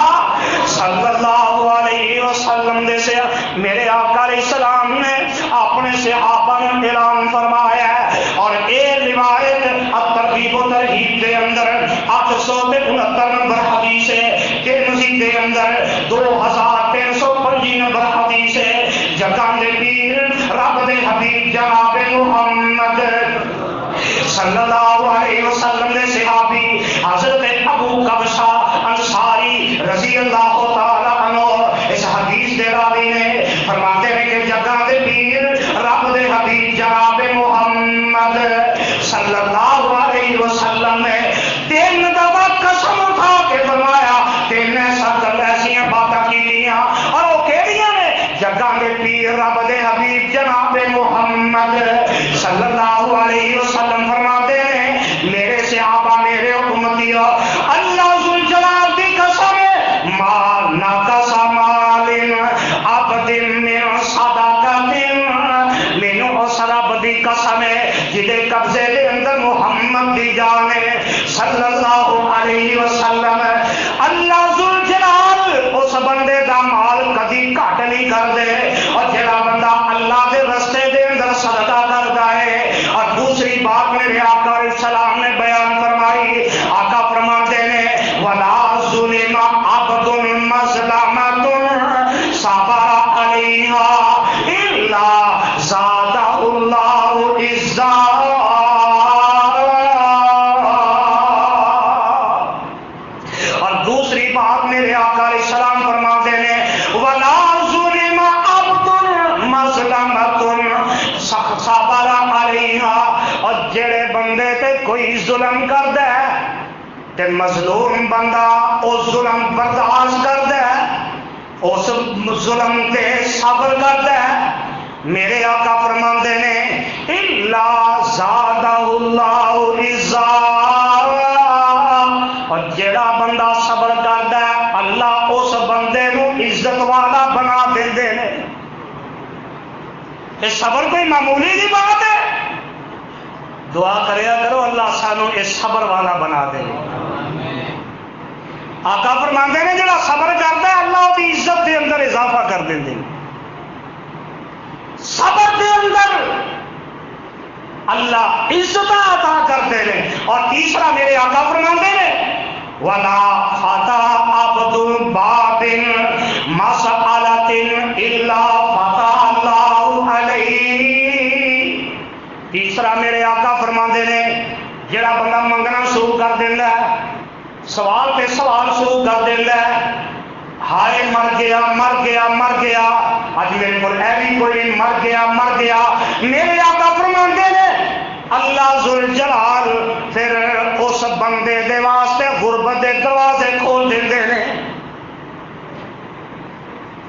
صلی اللہ علیہ وسلم دے سے میرے آقا علیہ السلام نے اپنے صحابہ نے اعلان فرمایا ہے اور اے روایت الترغیب و ترہیب دے اندر 869 نمبر حدیث ہے ترمذی دے اندر 2305 نمبر حدیث ہے جگہ دے پیر رب دے حبیب جناب محمد صلی اللہ علیہ وسلم نے صحابی حضرت ابو قبشہ انصاری رضی اللہ تعالی عنہ اس حدیث دے راوی نے فرماتے ہیں کہ جگہ دے پیر رب دے حبیب جناب محمد صلی اللہ علیہ وسلم نے 3 دفعہ قسم اٹھا کے فرمایا 3 ایسیاں باتیں کی اور وہ کہڑیاں نے جگہ دے پیر رب دے حبیب جناب محمد صلی اللہ علیہ وسلم فرماتے ہیں میرے صحابہ میرے امتی اللہ ذوالجلال کی قسم ما نقص مال عبد من صدقۃ من رب دی قسم ہے جدے قبضے دے اندر محمد دی جان ہے صلی اللہ علیہ وسلم اللہ ذوالجلال اس بندے دا مال کدی گھٹ نہیں کر دے اور جڑا بندہ اللہ دے رستے دے اندر صدقہ کرتا ہے اور دوسری بات میرے آقا علیہ السلام نے بیان فرمائی آقا فرماتے ہیں ولا ظلم عبد مظلمۃ صبر علیہا الا زادہ اللہ عزا اور دوسری بات میرے آقا علیہ السلام فرماتے ہیں ولا ظلم عبد مظلمۃ صبر علیہا اور جڑے بندے تے کوئی ظلم کردا ہے تے مظلوم بندہ او ظلم برداشت کردا ہے اس ظلم تے صبر کردا ہے میرے آقا فرماندے نے الا زادہ اللہ عزا اور جڑا بندہ صبر کردا ہے اللہ اس بندے نو عزت والا بنا دیندے نے یہ صبر کوئی معمولی دی بات ہے دعا کریا کرو اللہ سانو اس صبر والا بنا دے آقا فرماندے نے جڑا صبر کردا ہے اللہ دی عزت دے اندر اضافہ کر دیندے صبر دے اندر اللہ عزت عطا کرتے ہیں اور تیسرا میرے آقا فرماندے نے ولا فتح عبد باب مسألۃ الا فتح اللہ علیہ تیسرا میرے آقا فرماندے نے جڑا بندہ منگنا شروع کر دیندا ہے سوال پہ سوال شروع کر دیندا ہے ہائے مر گیا مر گیا مر گیا اج میرے کو بھی کوئی مر گیا میرے آقا فرماندے نے اللہ ذوالجلال پھر اس بندے دے واسطے غربت دے دروازے کھول دیندے نے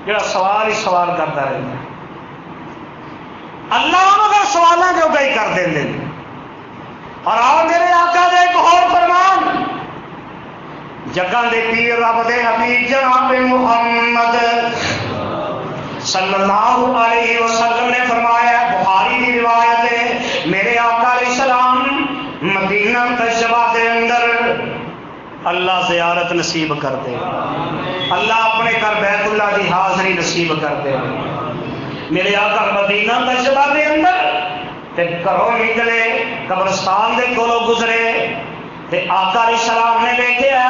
جڑا سوال ہی سوال کرتا رہتا اللہ انہوں سوالاں جو گئی کر دیندے اور آؤ میرے آقا دے ایک اور فرمان جگہ دے پیر رب دے حبیب جناب محمد صلی اللہ علیہ وسلم نے فرمایا، بخاری کی روایت ہے، میرے آقا علیہ السلام مدینہ تشبہ دے اندر اللہ زیارت نصیب کر دے، اللہ اپنے گھر بیت اللہ دی حاضری نصیب کر دے۔ میرے آقا مدینہ تشبہ دے اندر تے گھروں نکلے، قبرستان دے کولوں گزرے تے آقا علیہ السلام نے دیکھا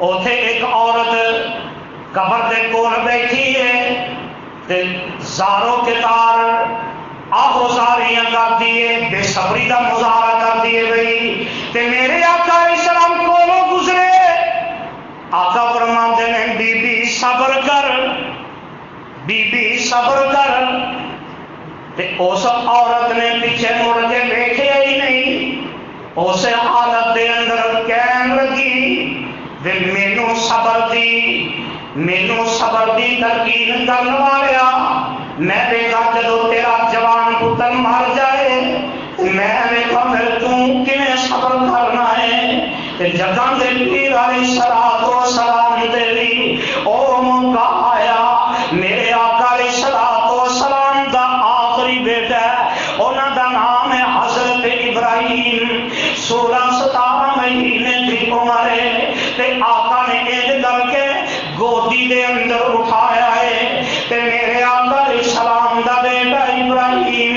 اوتھے ایک عورت قبر دے کول بیٹھی ہے تے زاروں کے تار آہو زاریاں کر دیے، بے صبری کا مظاہرہ کر دیے بھائی تے میرے آقا علیہ السلام کولوں گزرے، آقا فرماتے ہیں بی بی صبر کر، بی بی صبر کر، تے اس عورت نے پیچھے مڑ کے دیکھے ہی نہیں، اس حالت دے اندر کہن لگی مینو صبر دی تلقین کرنے والیا، میں دیکھا جدو تیرا جوان پتر مر جائے میں دیکھا پھر تمہیں صبر کرنا ہے۔ جگہ دے پیر علیہ الصلوۃ والسلام تیری او موقع آیا، میرے آقا علیہ الصلوۃ والسلام دا آخری بیٹا انہاں دا نام ہے حضرت ابراہیم، 16-17 مہینے دی عمر ہے تے آقا نے ایک کر کے گودی دے اندر اٹھایا ہے تے میرے آقا علیہ السلام دا بیٹا ابراہیم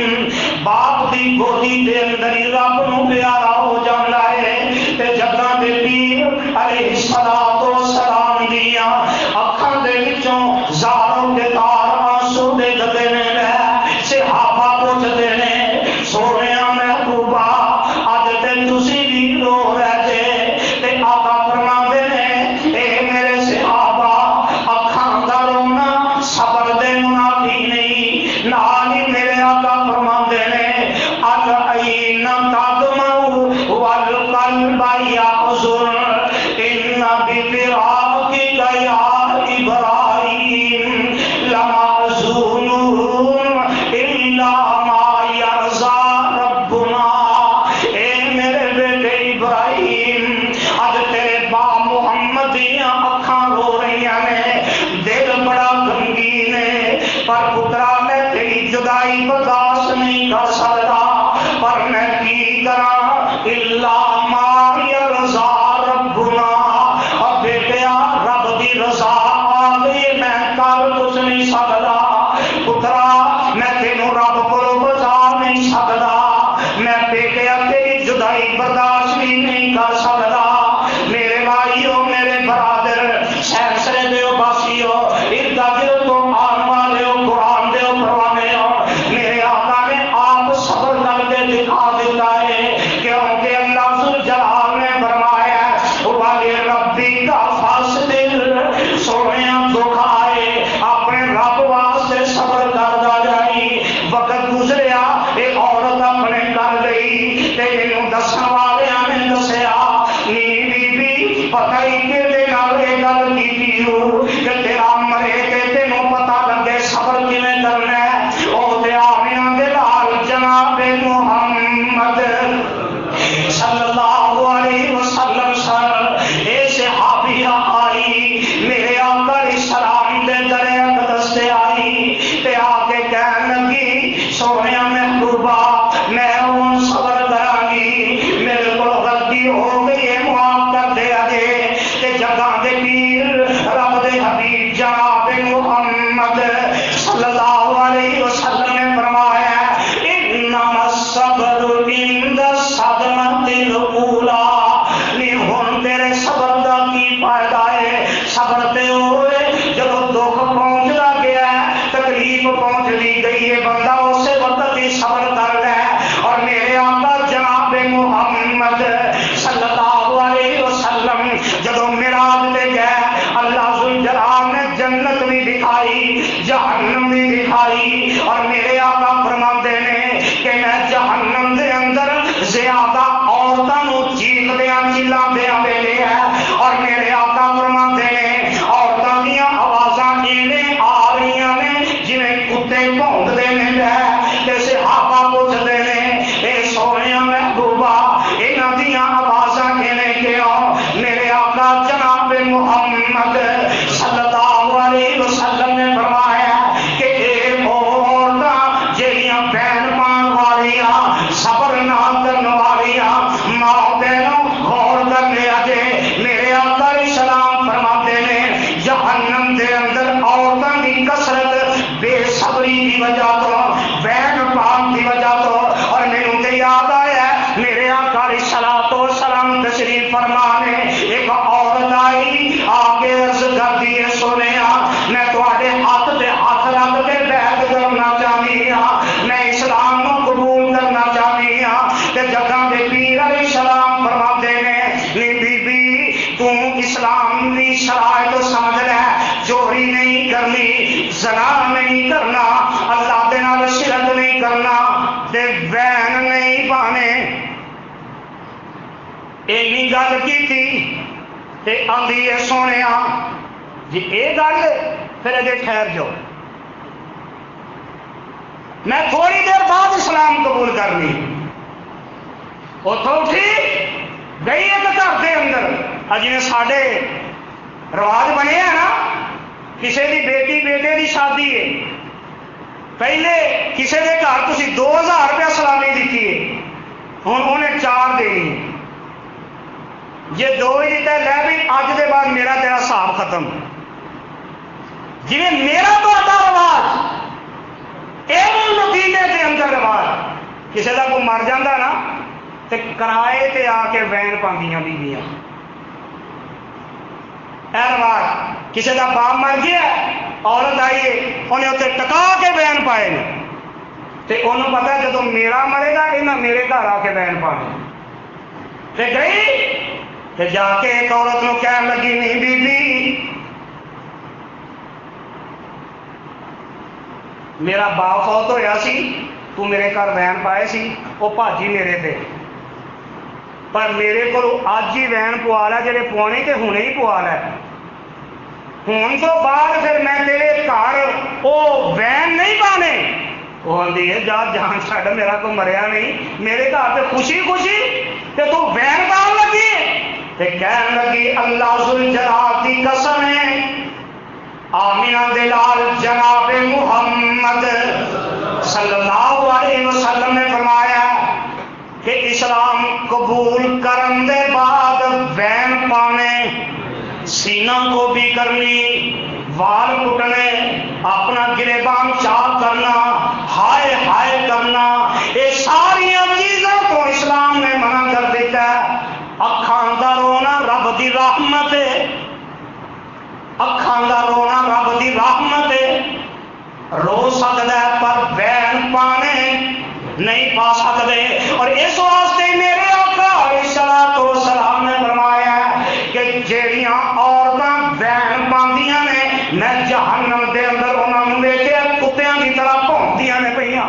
باپ دی گودی دے اندر ہی رب نو پیارا ہو جاندا ہے تے جگہ دے پیر علیہ الصلوۃ والسلام دیاں اکھاں دے وچوں زاروں کے تار آنسو دے گدے نے صحابہ پوچھدے نے سونیا محبوبہ اج تے تسی بھی رو رہے جے تے آقا فرماندے نے اے میرے صحابہ اکھاں دا رونا صبر دے منافی نہیں، نال ہی میرے آقا فرماندے نے اج عین تدمو والقلب یحزن ان بفراقک یا ابراہیم لمحزون الا ما یرضی ربنا۔ اے میرے بیٹے ابراہیم اج تیرے باپ محمد دیاں اکھاں رو رہی نے، دل بڑا غمگین ہے، پر پترا میں تیری جدائی برداشت نہیں کر سکتا، پر میں کی کراں الا ما یرضی ربنا۔ اور بیٹیا رب دی رضا آ گئی میں کر کچھ نہیں سکتا، پترا میں تینوں رب کو بچا نہیں سکتا، میں بیٹیا تیری جدائی برداشت بھی نہیں کر سکتا۔ میرے بھائیو میرے برادر سینسرے دیو باسیو اردا دیو تو آن والے ہو قرآن دیو پروانے ہو، میرے آقا نے آپ صبر کر کے دکھا دیتا ہے کیونکہ اللہ ذوالجلال نے فرمایا والے ربی کا فاصبر، سونے دکھ آئے اپنے رب واسطے صبر کردا جائی۔ وقت گزریا ایک عورت اپنے گھر گئی تے اینوں دسن والیاں نے دسیا نی بی بی پتہ ہی کہدے نال اے گل کیتی ہو کہ تیرا مرے تے تینوں پتہ لگے صبر کیویں کرنا ہے۔ او تے آمینہ دے لال جناب محمد صلی اللہ علیہ وسلم سر اے صحابیہ آئی میرے آقا علیہ السلام دے درے اقدس تے آئی تے آ کے کہن لگی سونیا محبوبہ میں ہوں صبر کرانگی، میرے کو غلطی ہو گئی ہے معاف کر دے اجے تے جگہ دے پیر رب دے حبیب جناب محمد صلی اللہ علیہ وسلم نے فرمایا انما الصبر عند الصدمۃ الاولی، نہیں ہن تیرے صبر دا کی فائدہ ہے؟ صبر تے ہوئے جب دکھ پہنچدا گیا تکلیف پہنچ دی گئی ہے بندہ اسے وقت ہی صبر کر لے۔ اور میرے آقا جناب محمد صلی اللہ علیہ وسلم جدو معراج تے گئے اللہ ذوالجلال نے جنت بھی دکھائی جہنم بھی دکھائی، اور میرے آقا فرماندے نے کہ میں جہنم دے اندر زیادہ عورتوں چیخدیاں چلاندیاں ویلے ہے، اور میرے آقا فرماندے نے عورتوں دیاں آوازاں ایویں آ رہی نے جویں کتے بھونکدے نے تے صحابہ پوچھدے نے اے سونیا محبوبہ انہاں دیاں آوازاں کیویں کیوں؟ میرے آقا جناب دی کثرت، بے صبری دی وجہ تو، وین پان دی وجہ تو، اور مینوں تے یاد آیا میرے آقا علیہ الصلوۃ والسلام تشریف فرما نے ایک عورت آئی آگے عرض کرتی ہے سنیا میں تواڈے ہاتھ تے ہاتھ رکھ کے بیعت کرنا چاہتی ہاں، میں اسلام کو قبول کرنا چاہتی ہاں، تے جگہ دے پیر علیہ السلام فرماتے ہیں نی بی بی تو اسلام دی شرائط سمجھ لے، چوری نہیں کرنی، زنا نہیں کرنا، اللہ دے نال شرک نہیں کرنا، تے وین نہیں پانے۔ اینی گل کی تے آندی ہے سونیا جی اے گل پھر اجے ٹھہر جاؤ، میں تھوڑی دیر بعد اسلام قبول کرنی۔ اتوں اٹھی گئی ایک گھر کے اندر، جی ساڈے رواج بنے ہیں نا، کسی کی بیٹی بیٹے کی شادی ہے، پہلے کسی کے گھر تھی 2000 روپیہ سلامی دیتی ہے، ہوں انہیں 4 دینی، جی 2 ہی دیتا لے بھی اج کے بعد میرا تیرا حساب ختم۔ جی میرا تو رواج یہ نتیجے کے اندر رواج کسی کا کوئی مر جاتا نا تو کرائے تے آ کے وین پاندیاں بیویاں، اے رواج کسی کا باپ مر گیا عورت آئی ہے انہیں اتنے ٹکا کے وین پائے نے، تو انہوں پتا جب میرا مرے گا یہ میرے گھر آ کے وین پانے، تو گئی تو جا کے ایک عورت نو کہنے لگی نہیں بی بی میرا باپ فوت ہویا سی، تو میرے گھر وین پائے سی، وہ بھاجی میرے تے، پر میرے کو اج ہی وین پوا لے، جڑے پوانے تے ہنے ہی پوا لے، ہون تو بعد پھر میں تیرے گھر وہ وین نہیں پانے۔ وہ آدھی ہے جا جان چھڈ، میرا تو مریا نہیں، میرے گھر تے خوشی خوشی تے تو وین پان لگی تے کہن لگی اللہ ذوالجلال دی قسم ہے آمینہ دلال جناب محمد صلی اللہ علیہ وسلم نے فرمایا کہ اسلام قبول کرن دے بعد وین پانے، سینہ کو بھی کرنی، وال کٹنے، اپنا گریبان چاک کرنا، ہائے ہائے کرنا، یہ ساری چیزوں کو اسلام نے منع کر دیتا ہے۔ اکھاں دا رونا رب دی رحمت ہے، اکھاں دا رونا رب دی رحمت ہے، رو سکتا ہے پر وین پانے نہیں پا سکتے، اور اس واسطے میرے آقا علیہ الصلوۃ والسلام نے فرمایا کہ جہڑیاں عورتاں وین پاندیاں نے میں جہنم دے اندر انہاں نوں ویکھیا کتیاں کی طرح بھونکدیاں نے پئیاں،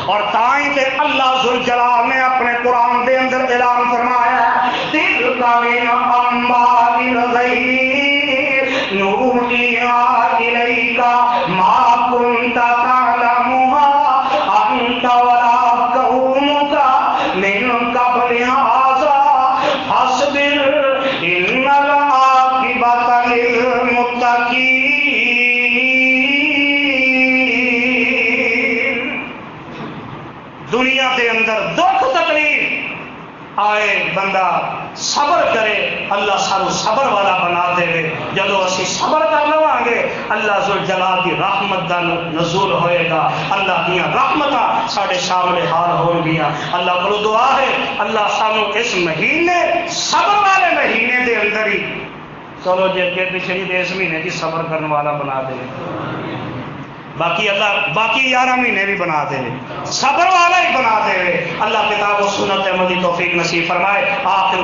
اور تائیں تے اللہ ذوالجلال نے اپنے قرآن دے اندر اعلان فرمایا تلک من انباء الغیب نوحیہا الیک ما کنت تعلمها انت ولا قومک من قبل ھذا فاصبر ان العاقبۃ للمتقین۔ دنیا کے اندر دکھ تکلیف آئے بندہ صبر کرے، اللہ سانو صبر والا بنا دے، جدو اسی صبر کر لواں گے اللہ ذوالجلال کی رحمت دا نزول ہوئے گا، اللہ دیا رحمتاں ساڈے سامنے حال ہون گیا۔ اللہ کو دعا ہے اللہ سانو اس مہینے صبر والے مہینے دے اندر ہی چلو جی اگے پچھلی دے اس مہینے کی صبر کرنے والا بنا دے، باقی اللہ باقی 11 مہینے بھی بنا دے، صبر والا ہی بنا دے۔ اللہ کتاب و سنت عملی توفیق نصیب فرمائے۔ آخر